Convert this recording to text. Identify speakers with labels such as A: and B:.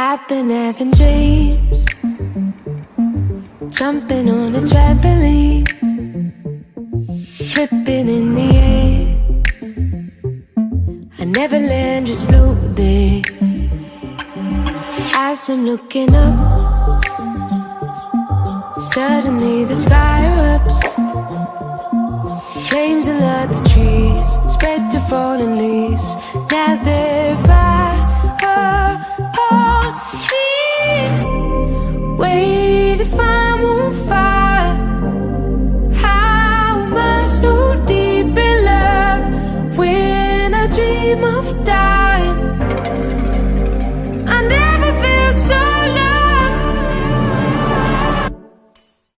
A: I've been having dreams, jumping on a trampoline, flipping in the air. I never land, just float there. As I'm looking up, suddenly the sky erupts. Flames alert the trees, spread to fallen leaves. Now they're by